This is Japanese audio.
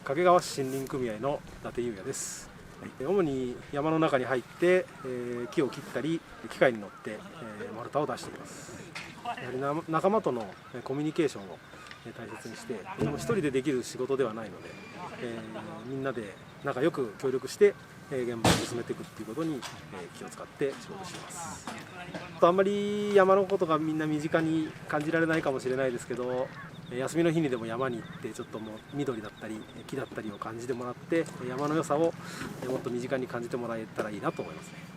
掛川市森林組合の伊達裕也です。主に山の中に入って、木を切ったり機械に乗って、丸太を出しています。やはり仲間とのコミュニケーションを大切にして、一人でできる仕事ではないので、みんなで仲良く協力して現場を進めていくっていうことに気を使って仕事しています。あんまり山のことがみんな身近に感じられないかもしれないですけど、休みの日にでも山に行ってちょっともう緑だったり木だったりを感じてもらって、山の良さをもっと身近に感じてもらえたらいいなと思いますね。